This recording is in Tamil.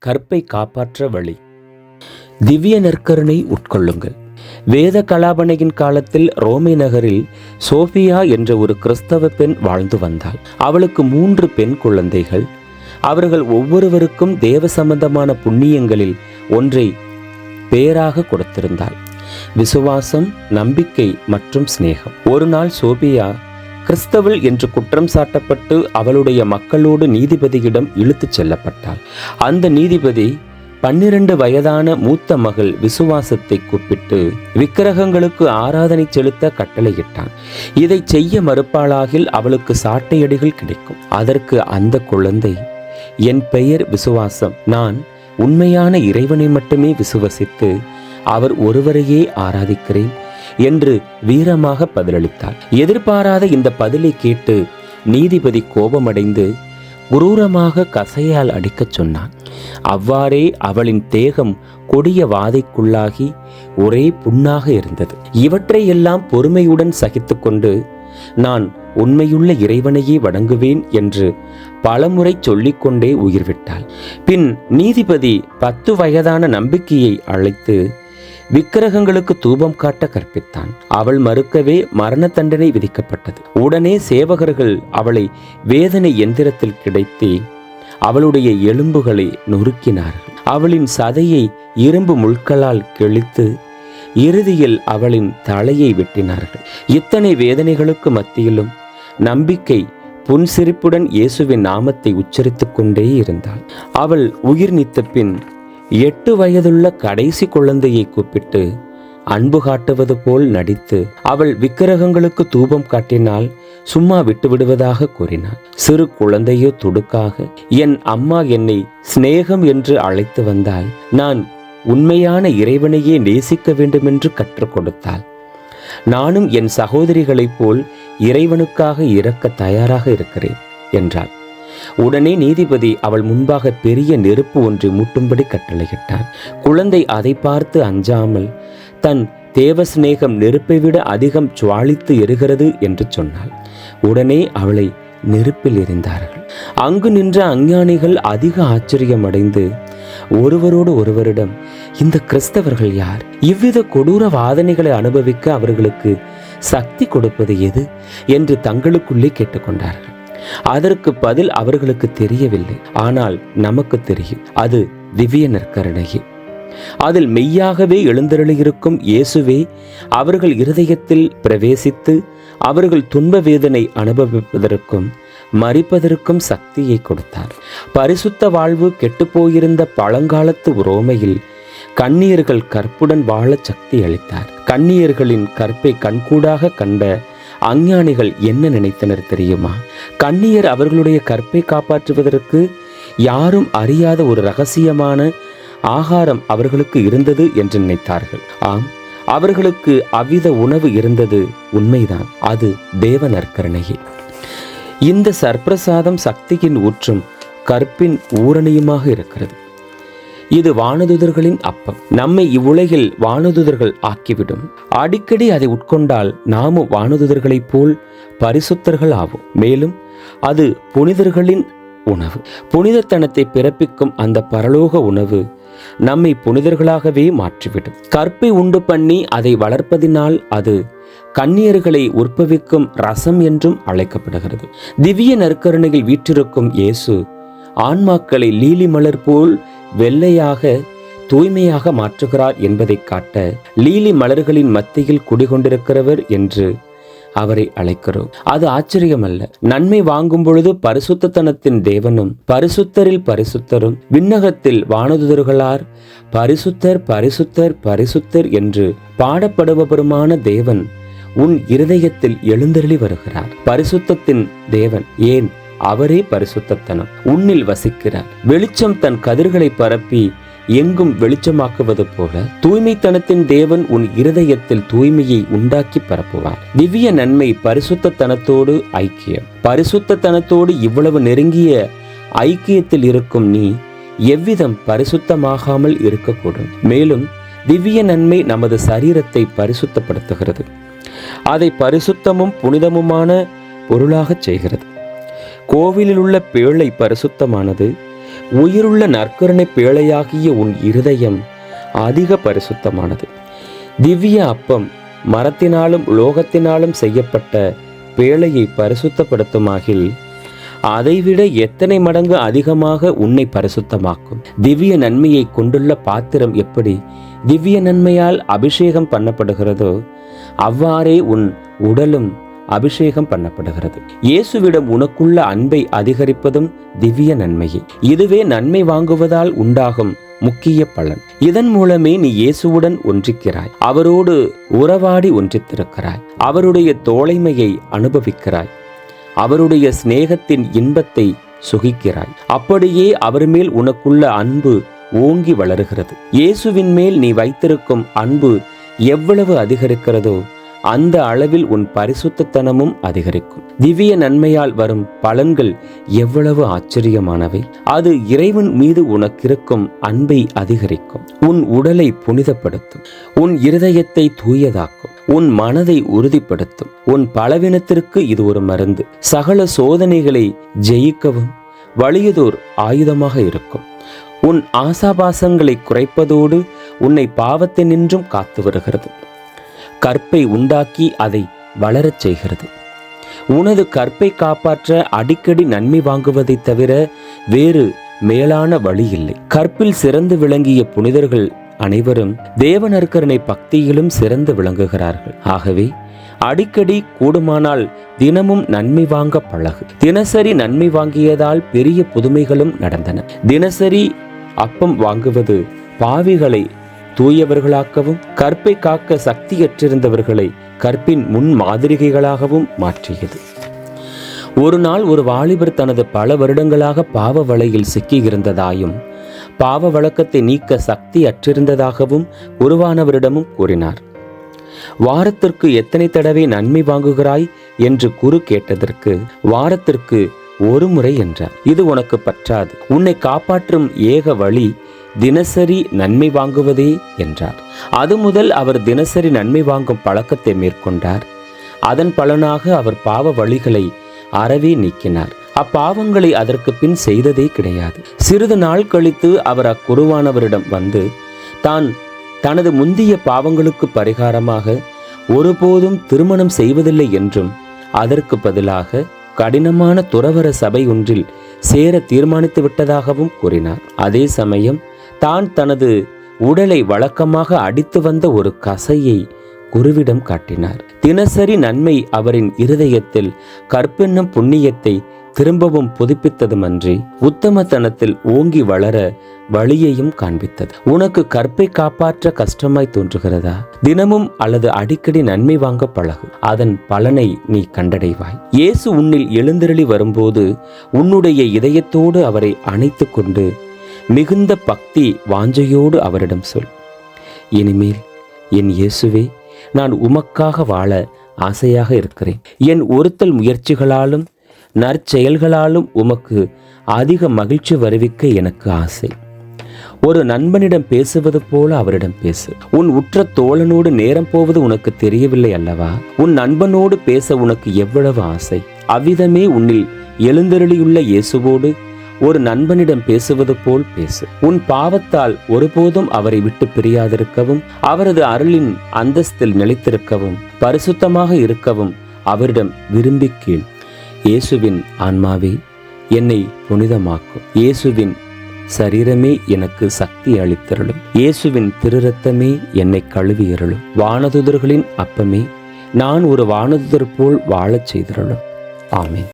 கற்பை காப்பாற்ற வழி. திவ்ய நற்கருணை உட்கொள்ளுங்கள். வேத கலாபனையின் காலத்தில் ரோமை நகரில் சோபியா என்ற ஒரு கிறிஸ்தவ பெண் வாழ்ந்து வந்தாள். அவளுக்கு 3 பெண் குழந்தைகள். அவர்கள் ஒவ்வொருவருக்கும் தேவ சம்பந்தமான புண்ணியங்களில் ஒன்றை பேராக கொடுத்திருந்தாள்: விசுவாசம், நம்பிக்கை மற்றும் சிநேகம். ஒரு நாள் சோபியா கிறிஸ்தவள் என்று குற்றம் சாட்டப்பட்டு அவளுடைய மக்களோடு நீதிபதியிடம் இழுத்துச் செல்லப்பட்டாள். அந்த நீதிபதி 12 வயதான மூத்த மகள் விசுவாசத்தை கூப்பிட்டு விக்கிரகங்களுக்கு ஆராதனை செலுத்த கட்டளையிட்டான். இதை செய்ய மறுப்பாளாகில் அவளுக்கு சாட்டையடிகள் கிடைக்கும். அதற்கு அந்த குழந்தை, என் பெயர் விசுவாசம், நான் உண்மையான இறைவனை மட்டுமே விசுவசித்து அவர் ஒருவரையே ஆராதிக்கிறேன் என்று வீரமாக பதிலளித்தாள். எதிர்பாராத இந்த பதிலை கேட்டு நீதிபதி கோபமடைந்து குரூரமாக கசையால் அடிக்கச் சொன்னான். அவ்வாறே அவளின் தேகம் கொடிய வாதைக்குள்ளாகி ஒரே புண்ணாக இருந்தது. இவற்றையெல்லாம் பொறுமையுடன் சகித்து கொண்டு நான் உண்மையுள்ள இறைவனையே வணங்குவேன் என்று பலமுறை சொல்லிக்கொண்டே உயிர்விட்டாள். பின் நீதிபதி 10 வயதான நம்பிக்கையை அழைத்து விக்கிரகங்களுக்கு தூபம் காட்ட கற்பித்தான். அவள் மறுக்கவே மரண தண்டனை விதிக்கப்பட்டது. உடனே சேவகர்கள் அவளை வேதனை எந்திரத்தில் கிடைத்து அவளுடைய எலும்புகளை நொறுக்கினார்கள். அவளின் சதையை இரும்பு முட்களால் கிழித்து இறுதியில் அவளின் தலையை வெட்டினார்கள். இத்தனை வேதனைகளுக்கு மத்தியிலும் நம்பிக்கை புன்சிரிப்புடன் இயேசுவின் நாமத்தை உச்சரித்துக் கொண்டே இருந்தாள். அவள் உயிர் நீத்த பின் 8 வயதுள்ள கடைசி குழந்தையை கூப்பிட்டு அன்பு காட்டுவது போல் நடித்து அவள் விக்கிரகங்களுக்கு தூபம் காட்டினால் சும்மா விட்டுவிடுவதாக கூறினாள். சிறு குழந்தையோ துடுக்காக, என் அம்மா என்னை சிநேகம் என்று அழைத்து வந்தால் நான் உண்மையான இறைவனையே நேசிக்க வேண்டுமென்று கற்றுக் கொடுத்தாள். நானும் என் சகோதரிகளைப் போல் இறைவனுக்காக இறக்க தயாராக இருக்கிறேன் என்றாள். உடனே நீதிபதி அவள் முன்பாக பெரிய நெருப்பு ஒன்றை மூட்டும்படி கட்டளையிட்டான். குழந்தை அதை பார்த்து அஞ்சாமல், தன் தேவசிநேகம் நெருப்பை விட அதிகம் ஜுவாலித்து எரிகிறது என்று சொன்னாள். உடனே அவளை நெருப்பில் எறிந்தார்கள். அங்கு நின்ற அஞ்ஞானிகள் அதிக ஆச்சரியமடைந்து ஒருவரோடு ஒருவரிடம், இந்த கிறிஸ்தவர்கள் யார்? இவ்வித கொடூர வாதனைகளை அனுபவிக்க அவர்களுக்கு சக்தி கொடுப்பது எது என்று தங்களுக்குள்ளே கேட்டுக்கொண்டார்கள். அதற்கு பதில் அவர்களுக்கு தெரியவில்லை. ஆனால் நமக்கு தெரியும், அது திவ்ய நற்கருணையே. அதில் மெய்யாகவே எழுந்தருளியிருக்கும் இயேசுவே அவர்கள் இருதயத்தில் பிரவேசித்து அவர்கள் துன்ப வேதனை அனுபவிப்பதற்கும் மரிப்பதற்கும் சக்தியை கொடுத்தார். பரிசுத்த வாழ்வு கெட்டுப்போயிருந்த பழங்காலத்து ரோமையில் கன்னியர்கள் கற்புடன் வாழ சக்தி அளித்தார். கன்னியர்களின் கற்பை கண்கூடாக கண்ட அஞ்ஞானிகள் என்ன நினைத்தனர் தெரியுமா? கன்னியர் அவர்களுடைய கற்பை காப்பாற்றுவதற்கு யாரும் அறியாத ஒரு இரகசியமான ஆகாரம் அவர்களுக்கு இருந்தது என்று நினைத்தார்கள். ஆம், அவர்களுக்கு அவ்வித உணவு இருந்தது உண்மைதான். அது தேவ நற்கருணையே. இந்த சர்ப்பிரசாதம் சக்தியின் ஊற்றும் கற்பின் ஊரணியுமாக இருக்கிறது. இது வானதுதர்களின் அப்பம். நம்மை இவ்வுலகில் வானதுதர்கள் ஆக்கிவிடும். அடிக்கடி அதை உட்கொண்டால் நாமும் வானதுதர்களைப் போல் பரிசுத்தர்கள் ஆவோம். மேலும் அது புனிதர்களின் உணவு. புனிதத்தனத்தை பிறப்பிக்கும் அந்த பரலோக உணவு நம்மை புனிதர்களாகவே மாற்றிவிடும். கற்பை உண்டு பண்ணி அதை வளர்ப்பதினால் அது கன்னியர்களை உற்பவிக்கும் ரசம் என்றும் அழைக்கப்படுகிறது. திவ்ய நற்கருணையில் வீற்றிருக்கும் இயேசு ஆன்மாக்களை லீலி மலர் போல் வெள்ளையாக தூய்மையாக மாற்றுகிறார் என்பதை காட்ட லீலி மலர்களின் மத்தியில் குடிகொண்டிருக்கிறவர் என்று அவரை அழைக்கிறோம். அது ஆச்சரியமல்ல. நன்மை வாங்கும் பொழுது பரிசுத்தத்தனத்தின் தேவனும் பரிசுத்தரில் பரிசுத்தரும் விண்ணகத்தில் வானதுதர்களார் பரிசுத்தர் பரிசுத்தர் பரிசுத்தர் என்று பாடப்படுபவருமான தேவன் உன் இருதயத்தில் எழுந்தருளி வருகிறார். பரிசுத்தத்தின் தேவன், ஏன் அவரே பரிசுத்தத்தனம், உன்னில் வசிக்கிறார். வெளிச்சம் தன் கதிர்களை பரப்பி எங்கும் வெளிச்சமாக்குவது போல தூய்மைத்தனத்தின் தேவன் உன் இருதயத்தில் தூய்மையை உண்டாக்கி பரப்புவார். திவ்ய நன்மை பரிசுத்தத்தனத்தோடு ஐக்கியம். பரிசுத்தத்தனத்தோடு இவ்வளவு நெருங்கிய ஐக்கியத்தில் இருக்கும் நீ எவ்விதம் பரிசுத்தமாகாமல் இருக்கக்கூடும்? மேலும் திவ்ய நன்மை நமது சரீரத்தை பரிசுத்தப்படுத்துகிறது. அதை பரிசுத்தமும் புனிதமுமான பொருளாக செய்கிறது. கோவிலில் உள்ள பேழை பரிசுத்தமானது, உயிருள்ள நற்கருணை பேழையாகிய உன் இருதயம் அதிக பரிசுத்தமானது. திவ்ய அப்பம் மரத்தினாலும் உலோகத்தினாலும் செய்யப்பட்ட பேழையை பரிசுத்தப்படுத்துமாகில் அதைவிட எத்தனை மடங்கு அதிகமாக உன்னை பரிசுத்தமாக்கும். திவ்ய நன்மையை கொண்டுள்ள பாத்திரம் எப்படி திவ்ய நன்மையால் அபிஷேகம் பண்ணப்படுகிறதோ அவ்வாறே உன் உடலும் அபிஷேகம் பண்ணப்படுகிறது. இயேசுவிடம் உனக்குள்ள அன்பை அதிகரிப்பதும் திவ்ய நன்மையே. இதுவே நன்மை வாங்குவதால் உண்டாகும் முக்கிய பலன். இதன் மூலமே நீ இயேசுவுடன் ஒன்றிக்கிறாய், அவரோடு உறவாடி ஒன்றித்திருக்கிறாய், அவருடைய தோழைமையை அனுபவிக்கிறாய், அவருடைய சிநேகத்தின் இன்பத்தை சுகிக்கிறாய். அப்படியே அவர் மேல் உனக்குள்ள அன்பு ஓங்கி வளருகிறது. இயேசுவின் மேல் நீ வைத்திருக்கும் அன்பு எவ்வளவு அதிகரிக்கிறதோ அந்த அளவில் உன் பரிசுத்தத்தனமும் அதிகரிக்கும். திவ்ய நன்மையால் வரும் பலன்கள் எவ்வளவு ஆச்சரியமானவை. அது இறைவன் மீது உனக்கிருக்கும் அன்பை அதிகரிக்கும், உன் உடலை புனிதப்படுத்தும், உன் இருதயத்தை தூயதாக்கும், உன் மனதை உறுதிப்படுத்தும். உன் பலவீனத்திற்கு இது ஒரு மருந்து. சகல சோதனைகளை ஜெயிக்கவும் வலியதோர் ஆயுதமாக இருக்கும். உன் ஆசாபாசங்களை குறைப்பதோடு உன்னை பாவத்தினின்றும் காத்து வருகிறது. கற்பை உண்டாக்கி அதை வளரச் செய்கிறது. உனது கற்பை காப்பாற்ற அடிக்கடி நன்மை வாங்குவதை தவிர வேறு மேலான வழி இல்லை. கற்பில் சிறந்து விளங்கிய புனிதர்கள் அனைவரும் தேவ நற்கருணை பக்தியிலும் சிறந்து விளங்குகிறார்கள். ஆகவே அடிக்கடி கூடுமானால் தினமும் நன்மை வாங்க பழகு. தினசரி நன்மை வாங்கியதால் பெரிய புதுமைகளும் நடந்தன. தினசரி அப்பம் வாங்குவது பாவிகளை தூயவர்களாக்கவும் கற்பை காக்க சக்தியற்றிருந்தவர்களை கற்பின் முன் மாதிரிகைகளாகவும் மாற்றியது. ஒரு நாள் ஒரு வாலிபர் தனது பல வருடங்களாக பாவ வலையில் சிக்கியிருந்ததாயும் பாவ வழக்கத்தை நீக்க சக்தி அற்றிருந்ததாகவும் உருவானவரிடமும் கூறினார். வாரத்திற்கு எத்தனை தடவை நன்மை வாங்குகிறாய் என்று குரு கேட்டதற்கு வாரத்திற்கு ஒரு முறை என்றார். இது உனக்கு பற்றாது. உன்னை காப்பாற்றும் ஏக வழி தினசரி நன்மை வாங்குவதே என்றார். அது முதல் அவர் தினசரி நன்மை வாங்கும் பழக்கத்தை மேற்கொண்டார். அதன் பலனாக அவர் பாவ வழிகளை அறவே நீக்கினார். அப்பாவங்களை அதற்கு பின் செய்ததே கிடையாது. சிறிது நாள் கழித்து அவர் அக்குருவானவரிடம் வந்து தான் தனது முந்திய பாவங்களுக்கு பரிகாரமாக ஒருபோதும் திருமணம் செய்வதில்லை என்றும் அதற்கு பதிலாக கடினமான துறவற சபை ஒன்றில் சேர தீர்மானித்து விட்டதாகவும் கூறினார். அதே சமயம் தான் தனது உடலை வழக்கமாக அடித்து வந்த ஒரு கசையை குருவிடம் காட்டினார். தினசரி நன்மை அவரின் இருதயத்தில் கற்பென்னும் புண்ணியத்தை திரும்பவும் புதுப்பித்ததுமன்றி உத்தமத்தனத்தில் ஓங்கி வளர வழியையும் காண்பித்தது. உனக்கு கற்பை காப்பாற்ற கஷ்டமாய் தோன்றுகிறதா? தினமும் அல்லது அடிக்கடி நன்மை வாங்க பழகு. அதன் பலனை நீ கண்டடைவாய். இயேசு உன்னில் எழுந்தருளி வரும்போது உன்னுடைய இதயத்தோடு அவரை அணைத்து கொண்டு மிகுந்த பக்தி வாஞ்சையோடு அவரிடம் சொல், இனிமேல் என் இயேசுவே, நான் உமக்காக வாழ ஆசையாக இருக்கிறேன். என் ஒருத்தல் முயற்சிகளாலும் நற்செயல்களாலும் உமக்கு அதிக மகிழ்ச்சி வருவிக்க எனக்கு ஆசை. ஒரு நண்பனிடம் பேசுவது போல அவரிடம் பேசு. உன் உற்ற தோழனோடு நேரம் போவது உனக்கு தெரியவில்லை அல்லவா? உன் நண்பனோடு பேச உனக்கு எவ்வளவு ஆசை. அவ்விதமே உன்னில் எழுந்தருளியுள்ள இயேசுவோடு ஒரு நண்பனிடம் பேசுவது போல் பேசு. உன் பாவத்தால் ஒருபோதும் அவரை விட்டு பிரியாதிருக்கவும் அவரது அருளின் அந்தஸ்தில் நிலைத்திருக்கவும் பரிசுத்தமாக இருக்கவும் அவரிடம் விரும்பி கீழ். இயேசுவின் ஆன்மாவே என்னை புனிதமாக்கும். இயேசுவின் சரீரமே எனக்கு சக்தி அளித்தருளும். இயேசுவின் திருரத்தமே என்னை கழுவியருளும். வானதுதர்களின் அப்பமே நான் ஒரு வானதுதர் போல் வாழச் செய்தருளும். ஆமென்.